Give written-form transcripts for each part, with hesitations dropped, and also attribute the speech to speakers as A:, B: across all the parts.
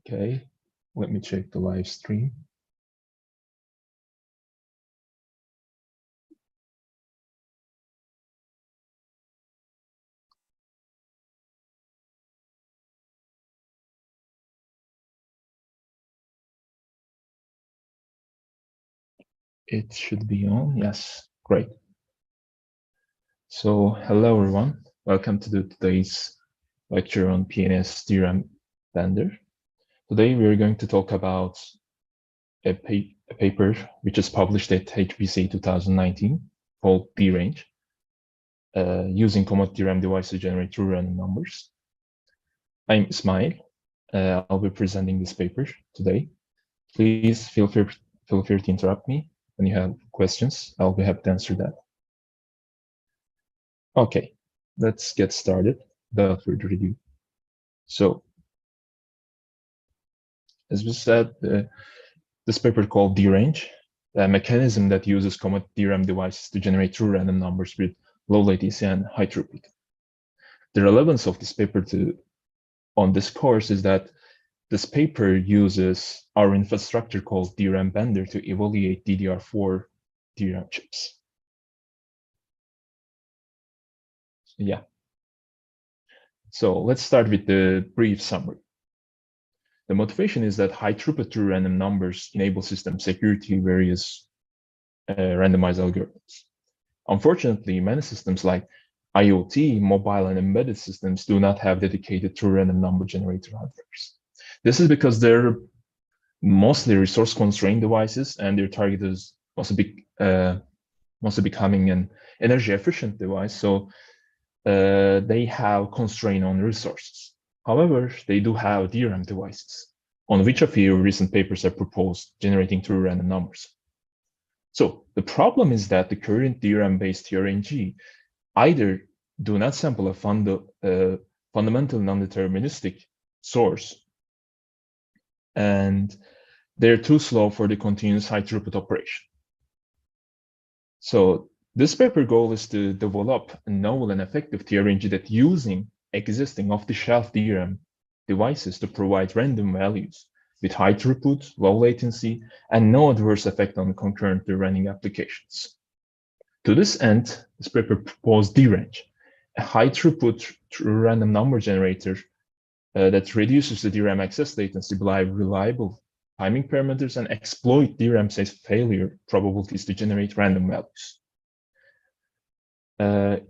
A: Okay, let me check the live stream. It should be on, yes, great. So hello everyone, welcome to today's lecture on PNS DRAM Blender. Today we are going to talk about a paper which is published at HPC 2019 called D-RaNGe, using commodity DRAM devices to generate true random numbers. I'm Ismail. I'll be presenting this paper today. Please feel free to interrupt me when you have questions. I'll be happy to answer that. Okay, let's get started without further ado. So, as we said, this paper called D-RaNGe, a mechanism that uses commodity DRAM devices to generate true random numbers with low latency and high throughput. The relevance of this paper on this course is that this paper uses our infrastructure called DRAM Blender to evaluate DDR4 DRAM chips. Yeah. So let's start with the brief summary. The motivation is that high throughput true random numbers enable system security various randomized algorithms. Unfortunately, many systems like IoT, mobile, and embedded systems do not have dedicated true random number generator hardwares. This is because they're mostly resource-constrained devices, and their target is mostly becoming an energy-efficient device, so they have constraint on resources. However, they do have DRAM devices, on which a few recent papers have proposed generating true random numbers. So the problem is that the current DRAM-based D-RaNGe either do not sample a fundamental non-deterministic source, and they're too slow for the continuous high throughput operation. So this paper goal is to develop a novel and effective D-RaNGe that using existing off-the-shelf DRAM devices to provide random values with high throughput, low latency, and no adverse effect on concurrently running applications. To this end, this paper proposed D-RaNGe, a high throughput random number generator that reduces the DRAM access latency by reliable timing parameters and exploit DRAM failure probabilities to generate random values.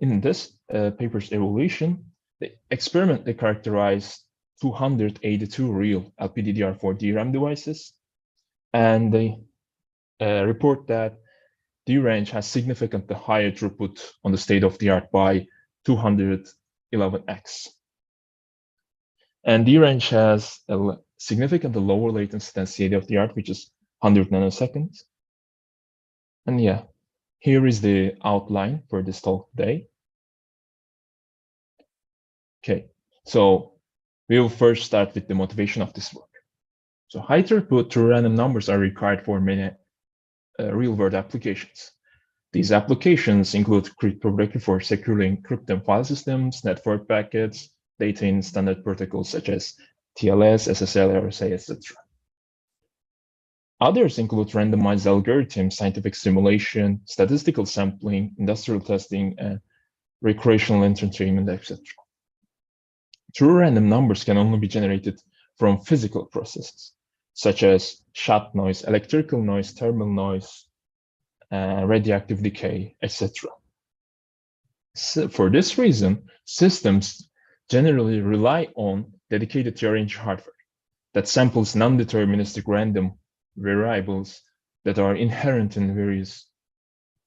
A: In this paper's evaluation, the experiment they characterized 282 real LPDDR4 DRAM devices, and they report that D-RaNGe has significantly higher throughput on the state-of-the-art by 211x. And D-RaNGe has a significantly lower latency than state-of-the-art, which is 100 nanoseconds. And yeah, here is the outline for this talk today. Okay, so we will first start with the motivation of this work. So high throughput true random numbers are required for many real-world applications. These applications include cryptography for securely encrypted file systems, network packets, data in standard protocols such as TLS, SSL, RSA, etc. Others include randomized algorithms, scientific simulation, statistical sampling, industrial testing, and recreational entertainment, etc. True random numbers can only be generated from physical processes, such as shot noise, electrical noise, thermal noise, radioactive decay, etc. So for this reason, systems generally rely on dedicated D-RaNGe hardware that samples non-deterministic random variables that are inherent in various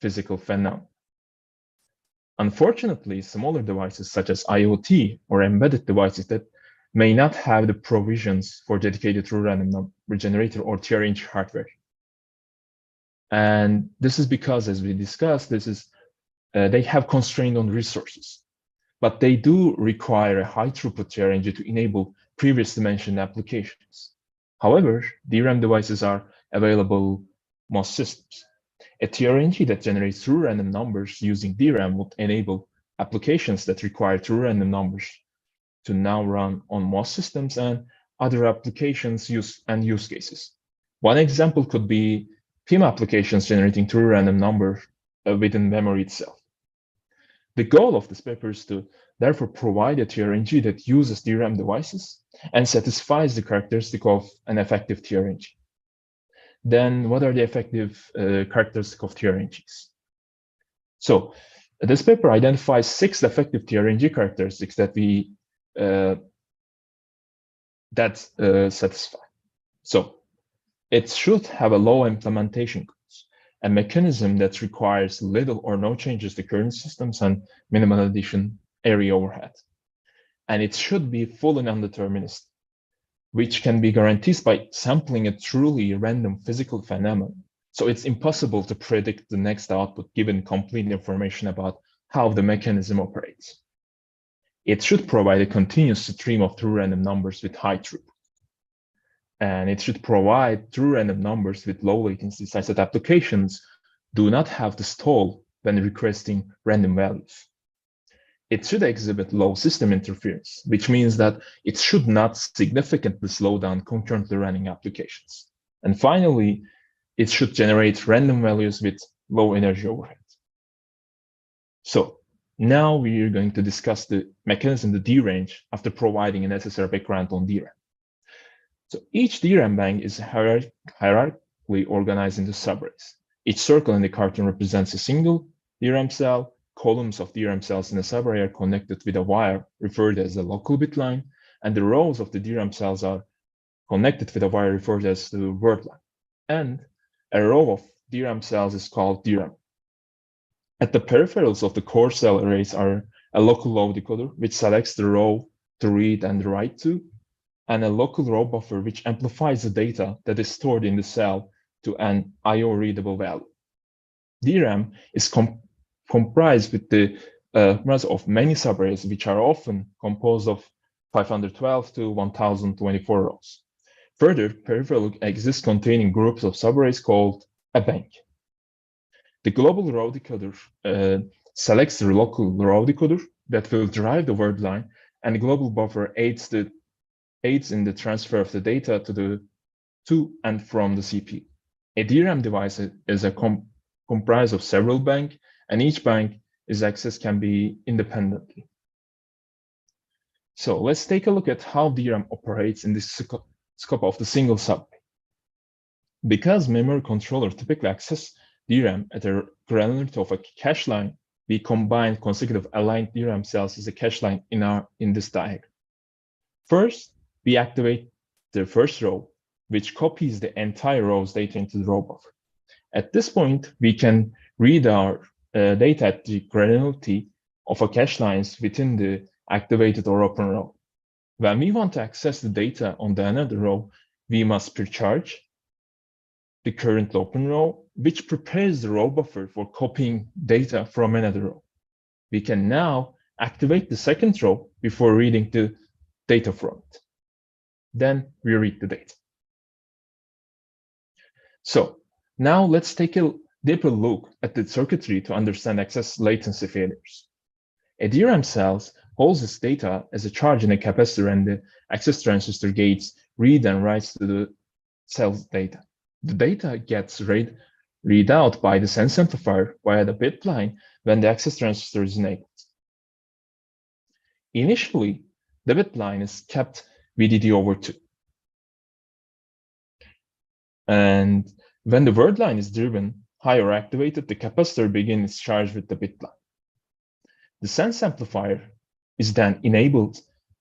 A: physical phenomena. Unfortunately, smaller devices such as IoT or embedded devices that may not have the provisions for dedicated true random number generator or D-RaNGe hardware. And this is because, as we discussed, they have constraint on resources, but they do require a high throughput D-RaNGe to enable previously mentioned applications. However, DRAM devices are available most systems. A D-RaNGe that generates true random numbers using DRAM would enable applications that require true random numbers to now run on most systems and other applications use cases. One example could be PIM applications generating true random number within memory itself. The goal of this paper is to therefore provide a D-RaNGe that uses DRAM devices and satisfies the characteristic of an effective D-RaNGe. Then what are the effective characteristics of D-RaNGes? So this paper identifies 6 effective D-RaNGe characteristics that we satisfy. So it should have a low implementation cost, a mechanism that requires little or no changes to current systems and minimal addition area overhead. And it should be fully non-deterministic, which can be guaranteed by sampling a truly random physical phenomenon. So it's impossible to predict the next output given complete information about how the mechanism operates. It should provide a continuous stream of true random numbers with high throughput. And it should provide true random numbers with low latency such that applications do not have to stall when requesting random values. It should exhibit low system interference, which means that it should not significantly slow down concurrently running applications. And finally, it should generate random values with low energy overhead. So now we are going to discuss the mechanism, the D-RaNGe, after providing a necessary background on DRAM. So each DRAM bank is hierarchically organized into subarrays. Each circle in the cartoon represents a single DRAM cell. Columns of DRAM cells in a subarray are connected with a wire referred as a local bit line, and the rows of the DRAM cells are connected with a wire referred as the word line. And a row of DRAM cells is called DRAM. At the peripherals of the core cell arrays are a local row decoder, which selects the row to read and write to, and a local row buffer, which amplifies the data that is stored in the cell to an I/O readable value. DRAM is comprised with the of many subarrays, which are often composed of 512 to 1024 rows. Further, peripheral exists containing groups of subarrays called a bank. The global row decoder selects the local row decoder that will drive the word line, and the global buffer aids in the transfer of the data to and from the CPU. A DRAM device is comprised of several banks, and each bank is accessed can be independently. So let's take a look at how DRAM operates in the scope of the single subarray. Because memory controllers typically access DRAM at a granularity of a cache line, we combine consecutive aligned DRAM cells as a cache line in this diagram. First, we activate the first row, which copies the entire row's data into the row buffer. At this point, we can read our data at the granularity of a cache lines within the activated or open row. When we want to access the data on the another row, we must precharge the current open row, which prepares the row buffer for copying data from another row. We can now activate the second row before reading the data from it. Then we read the data. So now let's take a deeper look at the circuitry to understand access latency failures. A DRAM cell holds its data as a charge in a capacitor, and the access transistor gates read and writes to the cell's data. The data gets read out by the sense amplifier via the bit line when the access transistor is enabled. Initially, the bit line is kept VDD over 2. And when the word line is driven high or activated, the capacitor begins its charge with the bit line. The sense amplifier is then enabled,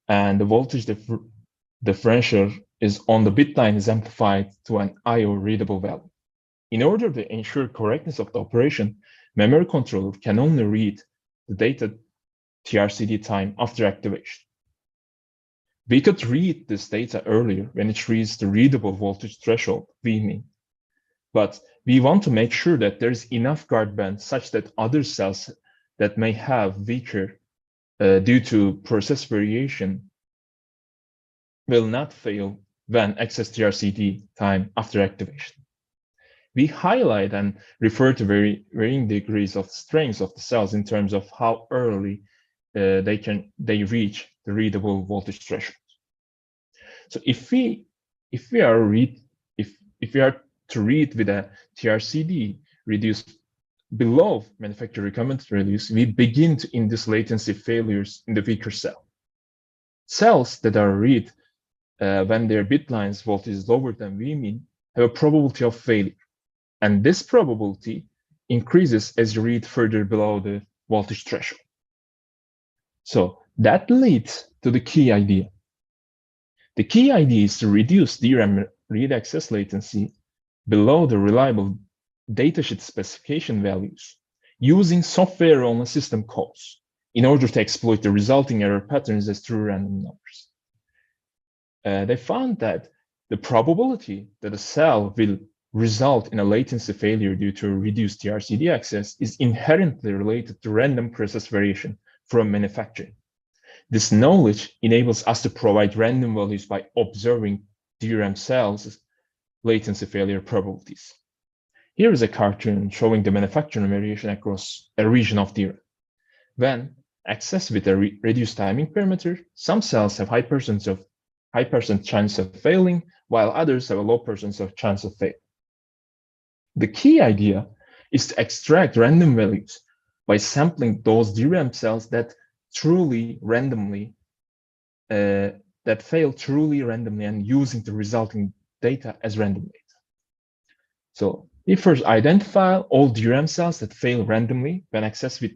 A: and the voltage differential is on the bit line is amplified to an I/O readable value. In order to ensure correctness of the operation, memory controller can only read the data TRCD time after activation. We could read this data earlier when it reaches the readable voltage threshold, VMIN. But we want to make sure that there's enough guard band such that other cells that may have weaker due to process variation will not fail when access TRCD time after activation. We highlight and refer to varying degrees of strength of the cells in terms of how early they reach the readable voltage threshold. So if we are to read with a TRCD reduced below manufacturer recommended values, we begin to induce latency failures in the weaker cell. Cells that are read when their bit lines voltage is lower than Vmin have a probability of failure. And this probability increases as you read further below the voltage threshold. So that leads to the key idea. The key idea is to reduce DRAM read access latency below the reliable datasheet specification values using software-only system calls in order to exploit the resulting error patterns as true random numbers. They found that the probability that a cell will result in a latency failure due to reduced TRCD access is inherently related to random process variation from manufacturing. This knowledge enables us to provide random values by observing DRAM cells' latency failure probabilities. Here is a cartoon showing the manufacturing variation across a region of DRAM. When accessed with a reduced timing parameter, some cells have high percent chance of failing, while others have a low percent of chance of failure. The key idea is to extract random values by sampling those DRAM cells that truly randomly, that fail truly randomly and using the resulting data as random data. So we first identify all DRAM cells that fail randomly when accessed with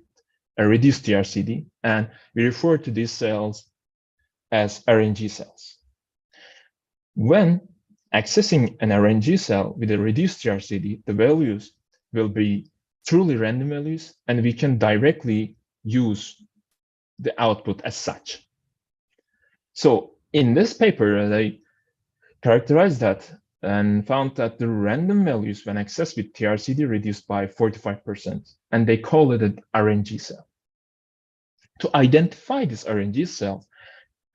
A: a reduced TRCD, and we refer to these cells as RNG cells. When accessing an RNG cell with a reduced TRCD, the values will be truly random values, and we can directly use the output as such. So in this paper, they characterized that and found that the random values when accessed with TRCD reduced by 45%, and they call it an RNG cell. To identify this RNG cell,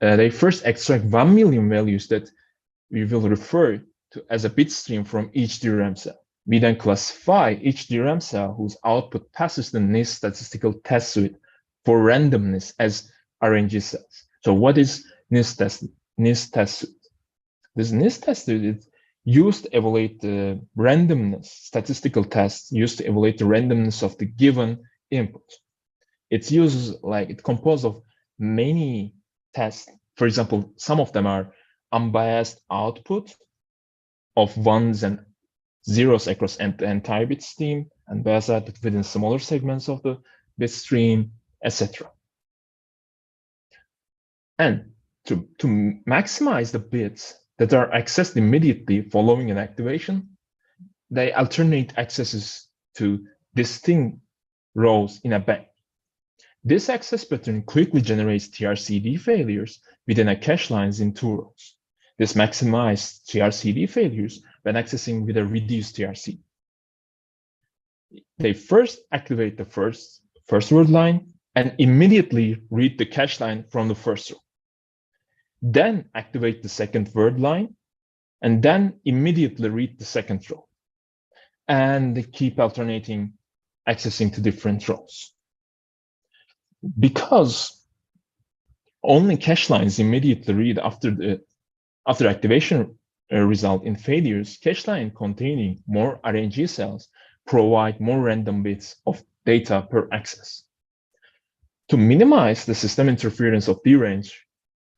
A: they first extract 1 million values that we will refer to as a bit stream from each DRAM cell. We then classify each DRAM cell whose output passes the NIST statistical test suite for randomness as RNG cells. So what is NIST test suite? This NIST test suite is used to evaluate the randomness, statistical tests used to evaluate the randomness of the given input. It composed of many tests. For example, some of them are unbiased output of ones and zeros across the entire bit stream, and biased output within smaller segments of the bit stream, etc. And to maximize the bits that are accessed immediately following an activation, they alternate accesses to distinct rows in a bank. This access pattern quickly generates TRCD failures within a cache lines in 2 rows. This maximizes TRCD failures when accessing with a reduced TRC. They first activate the first word line and immediately read the cache line from the first row. Then activate the second word line and then immediately read the second row. And they keep alternating accessing to different rows. Because only cache lines immediately read after activation result in failures, cache line containing more RNG cells provide more random bits of data per access. To minimize the system interference of D-RaNGe,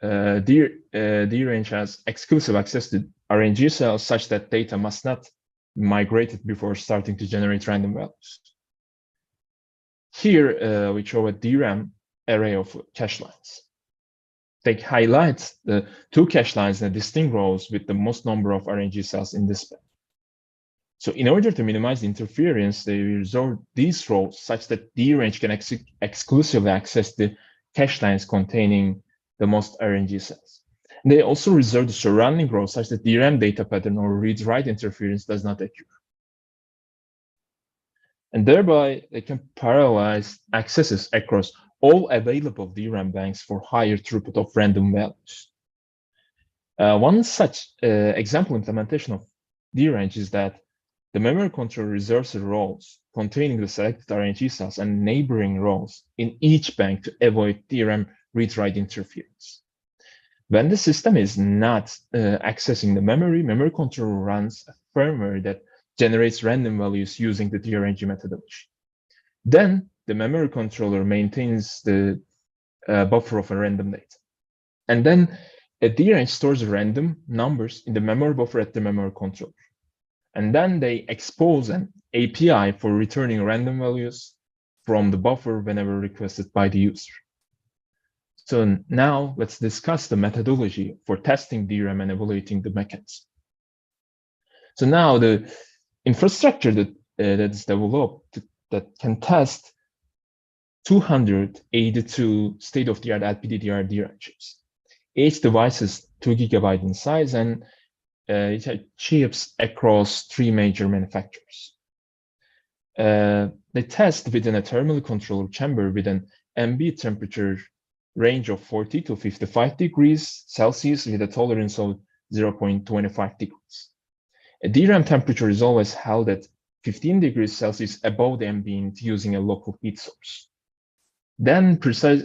A: D-RaNGe has exclusive access to RNG cells such that data must not be migrated before starting to generate random values. Here, we show a DRAM array of cache lines. They highlight the 2 cache lines in distinct rows with the most number of RNG cells in this bank. So in order to minimize the interference, they resolve these rows such that D-RaNGe can exclusively access the cache lines containing the most RNG cells. And they also reserve the surrounding rows such that DRAM data pattern or read-write interference does not occur. And thereby, they can parallelize accesses across all available DRAM banks for higher throughput of random values. One such example implementation of D-RaNGe is that the memory controller reserves the rows containing the selected RNG cells and neighboring rows in each bank to avoid DRAM read-write interference. When the system is not accessing the memory controller runs a firmware that generates random values using the D-RaNGe methodology. Then the memory controller maintains the buffer of a random data. And then a D-RaNGe stores random numbers in the memory buffer at the memory controller. And then they expose an API for returning random values from the buffer whenever requested by the user. So now let's discuss the methodology for testing DRAM and evaluating the mechanism. So now the infrastructure that's developed that can test 282 state-of-the-art LPDDR DRAM chips. Each device is 2 GB in size, and it has chips across 3 major manufacturers. They test within a thermal controller chamber with an ambient temperature range of 40 to 55 degrees Celsius with a tolerance of 0.25 degrees. A DRAM temperature is always held at 15 degrees Celsius above the ambient using a local heat source. Then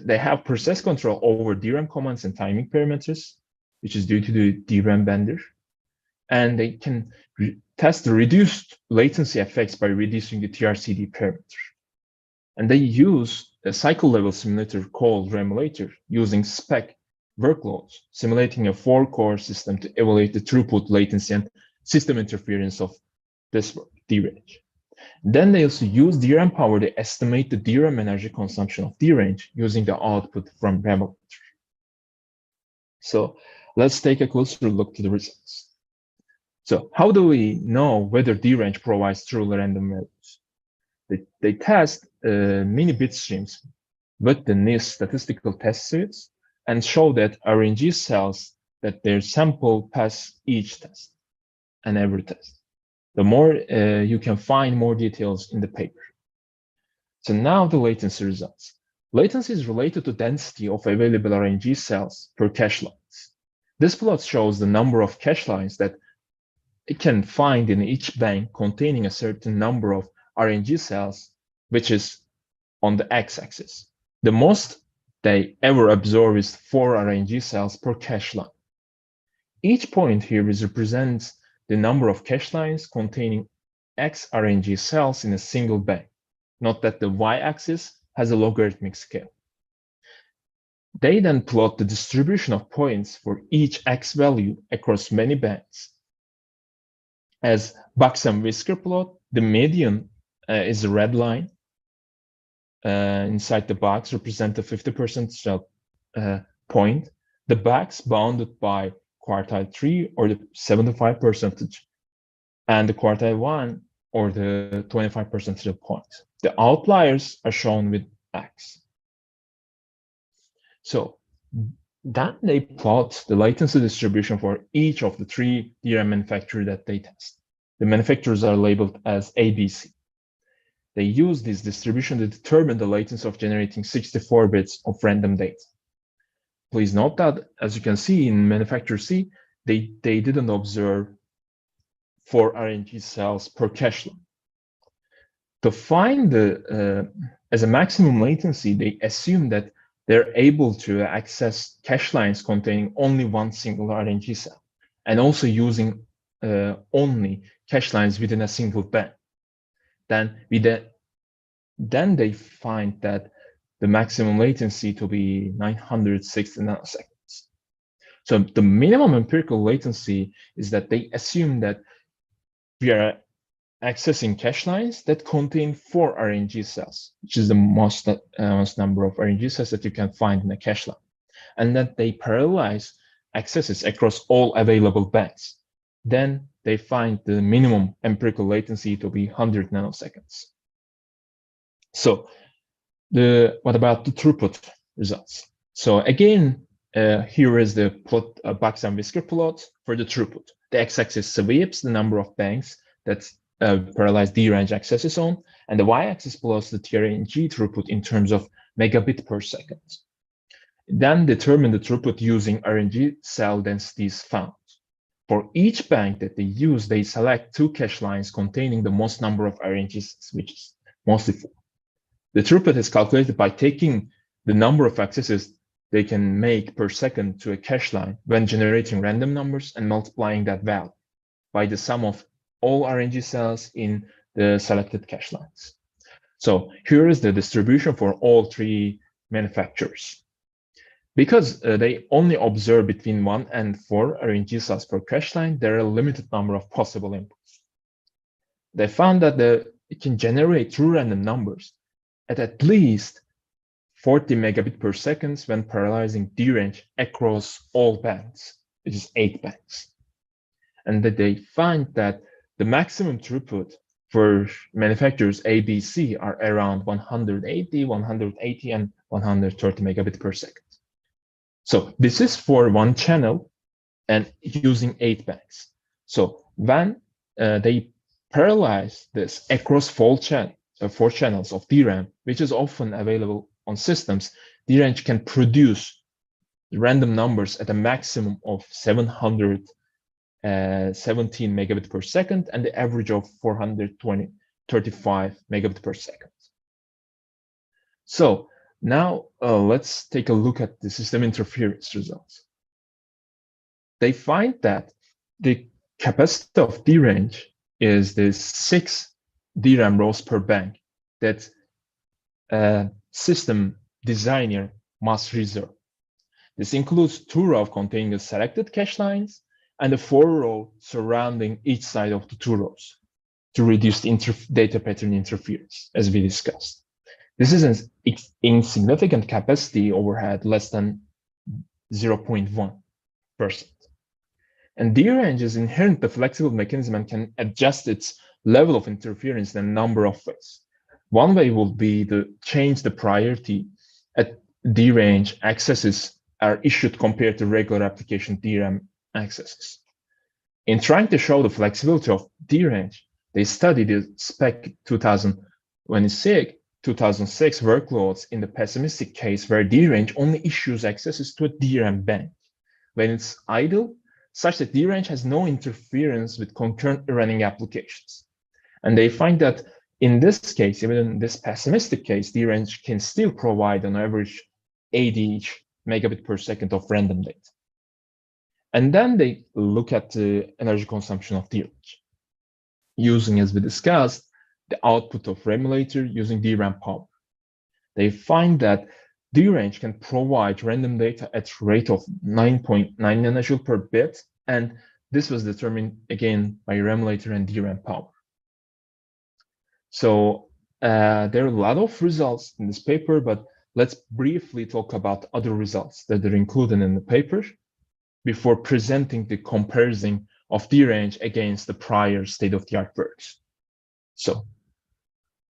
A: they have process control over DRAM commands and timing parameters, which is due to the DRAM vendor. And they can test the reduced latency effects by reducing the TRCD parameter. And they use a cycle level simulator called RAMulator using spec workloads, simulating a 4-core system to evaluate the throughput, latency, and system interference of this D-RaNGe. Then they also use DRAM power to estimate the DRAM energy consumption of D-RaNGe using the output from RAMulator. So let's take a closer look to the results. So how do we know whether D-RaNGe provides true random values? They test many bit streams with the NIST statistical test suites and show that RNG cells that their sample pass each test and every test. The more you can find more details in the paper. So now the latency results. Latency is related to density of available RNG cells per cache lines. This plot shows the number of cache lines that it can find in each bank containing a certain number of RNG cells, which is on the x-axis. The most they ever absorb is 4 RNG cells per cache line. Each point here represents the number of cache lines containing X RNG cells in a single bank. Note that the y-axis has a logarithmic scale. They then plot the distribution of points for each X value across many banks. As box and whisker plot, the median is a red line. Inside the box represent the 50% point. The box bounded by quartile 3 or the 75%, and the quartile 1 or the 25% point. The outliers are shown with X. So then they plot the latency distribution for each of the 3 DRAM manufacturers that they test. The manufacturers are labeled as ABC. They use this distribution to determine the latency of generating 64 bits of random data. Please note that, as you can see in manufacturer C, they didn't observe 4 RNG cells per cache line. To find as a maximum latency, they assume that they're able to access cache lines containing only one single RNG cell, and also using only cache lines within a single band. Then they find that the maximum latency to be 960 nanoseconds. So the minimum empirical latency is that they assume that we are accessing cache lines that contain 4 RNG cells, which is the most number of RNG cells that you can find in a cache line, and that they parallelize accesses across all available bands. Then they find the minimum empirical latency to be 100 nanoseconds. So what about the throughput results? So again, here is the plot, box and whisker plot for the throughput. The x-axis sweeps the number of banks that parallelized D-RaNGe accesses on, and the y-axis plots the D-RaNGe throughput in terms of megabit per second. Then determine the throughput using RNG cell densities found. For each bank that they use, they select 2 cache lines containing the most number of RNGs, which is mostly 4. The throughput is calculated by taking the number of accesses they can make per second to a cache line when generating random numbers and multiplying that value by the sum of all RNG cells in the selected cache lines. So here is the distribution for all three manufacturers. Because they only observe between 1 and 4 RNG cells per cache line, there are a limited number of possible inputs. They found that it can generate true random numbers at least 40 megabit per second when parallelizing D-RaNGe across all bands, which is 8 bands. And that they find that the maximum throughput for manufacturers A, B, C are around 180, 180, and 130 megabit per second. So this is for one channel and using 8 bands. So when they parallelize this across 4 channels of DRAM, which is often available on systems, D-RaNGe can produce random numbers at a maximum of 717 megabit per second and the average of 435 megabit per second. So now let's take a look at the system interference results. They find that the capacity of D-RaNGe is the 6 DRAM rows per bank that system designer must reserve. This includes 2 rows containing the selected cache lines and a 4 row surrounding each side of the 2 rows to reduce the data pattern interference, as we discussed. This is an insignificant capacity overhead, less than 0.1%. And D-RaNGe is inherently flexible mechanism and can adjust its level of interference in a number of ways. One way will be to change the priority at D-RaNGe accesses are issued compared to regular application DRAM accesses. In trying to show the flexibility of D-RaNGe, they studied the spec 2006 workloads in the pessimistic case where D-RaNGe only issues accesses to a DRAM bank when it's idle, such that D-RaNGe has no interference with concurrent running applications. And they find that in this case, even in this pessimistic case, D-RaNGe can still provide on average 80 megabit per second of random data. And then they look at the energy consumption of D-RaNGe, using, as we discussed, the output of emulator using DRAM power. They find that D-RaNGe can provide random data at rate of 9.9 nanojoule per bit, and this was determined again by emulator and DRAM power. So there are a lot of results in this paper, but let's briefly talk about other results that are included in the paper before presenting the comparison of D-RaNGe against the prior state-of-the-art works. So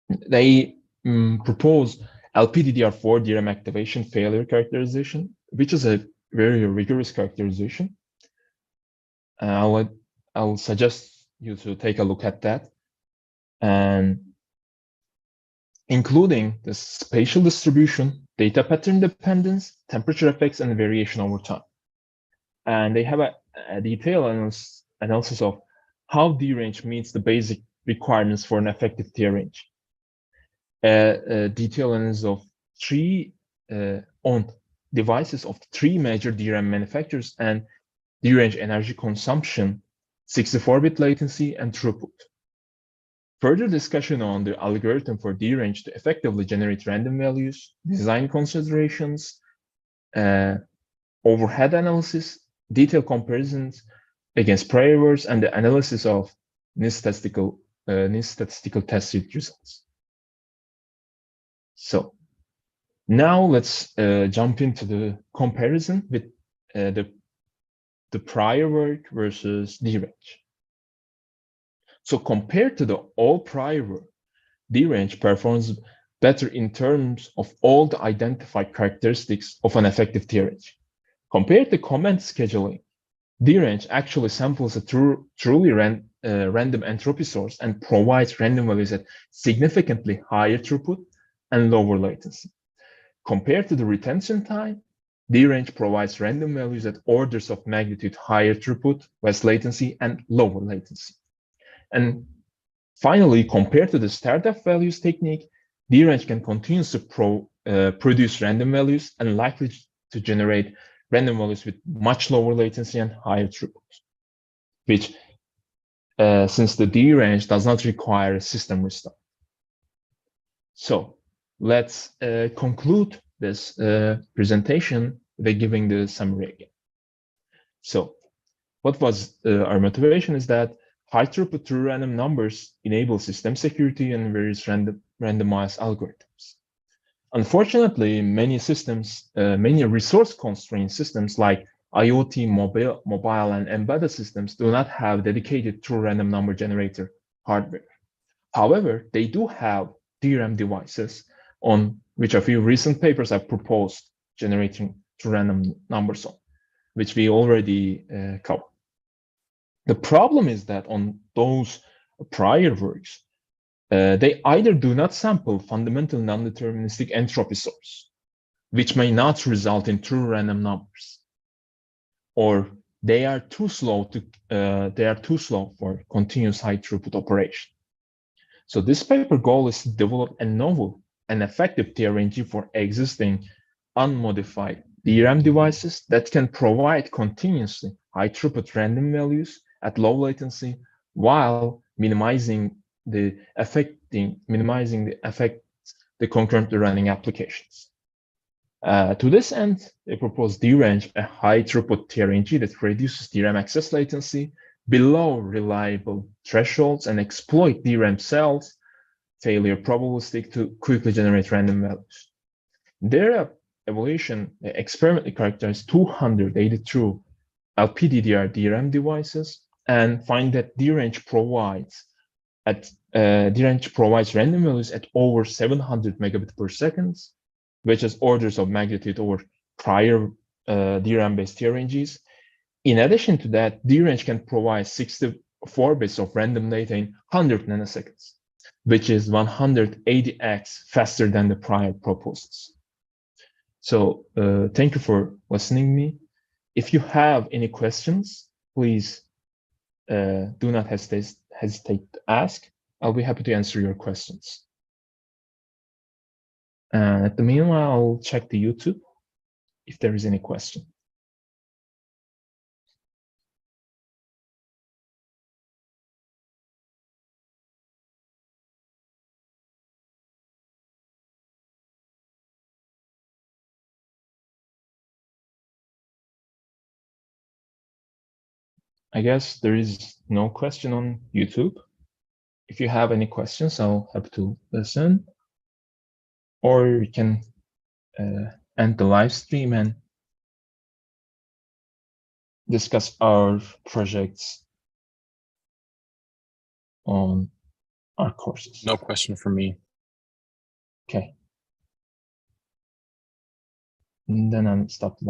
A: they propose LPDDR4 DRAM activation failure characterization, which is a very rigorous characterization. I'll suggest you to take a look at that, and including the spatial distribution, data pattern dependence, temperature effects, and variation over time. And they have a detailed analysis of how D-RaNGe meets the basic requirements for an effective D-RaNGe. A detailed analysis of on devices of 3 major DRAM manufacturers and D-RaNGe energy consumption, 64-bit latency, and throughput. Further discussion on the algorithm for D-RaNGe to effectively generate random values, design considerations, overhead analysis, detailed comparisons against prior works, and the analysis of statistical test results. So now let's jump into the comparison with the prior work versus D-RaNGe. So compared to the all prior work, D-RaNGe performs better in terms of all the identified characteristics of an effective D-RaNGe. Compared to comment scheduling, D-RaNGe actually samples a truly random entropy source and provides random values at significantly higher throughput and lower latency. Compared to the retention time, D-RaNGe provides random values at orders of magnitude higher throughput, less latency, and lower latency. And finally, compared to the startup values technique, D-RaNGe can continuously produce random values and likely to generate random values with much lower latency and higher throughput, which since the D-RaNGe does not require a system restart. So let's conclude this presentation by giving the summary again. So what was our motivation is that high throughput true random numbers enable system security and various randomized algorithms. Unfortunately, many systems, many resource-constrained systems like IoT, mobile, and embedded systems do not have dedicated true random number generator hardware. However, they do have DRAM devices on which a few recent papers have proposed generating true random numbers on, which we already covered. The problem is that on those prior works, they either do not sample fundamental non-deterministic entropy source, which may not result in true random numbers, or they are too slow for continuous high throughput operation. So this paper goal is to develop a novel and effective D-RaNGe for existing unmodified DRAM devices that can provide continuously high throughput random values at low latency while minimizing the effect the concurrently running applications. To this end, they propose D-RaNGe, a high throughut D-RaNGe that reduces DRAM access latency below reliable thresholds and exploit DRAM cells failure probabilistic to quickly generate random values. Their evaluation experimentally characterized 282 LPDDR DRAM devices and find that D-RaNGe provides random values at over 700 megabits per second, which is orders of magnitude over prior DRAM-based D-RaNGes. In addition to that, D-RaNGe can provide 64 bits of random data in 100 nanoseconds, which is 180x faster than the prior proposals. So thank you for listening to me. If you have any questions, please do not hesitate to ask. I'll be happy to answer your questions. And at the meanwhile, I'll check the YouTube if there is any question. I guess there is no question on YouTube. If you have any questions, I'll have to listen. Or we can end the live stream and discuss our projects on our courses.
B: No question for me.
A: Okay. And then I'll stop.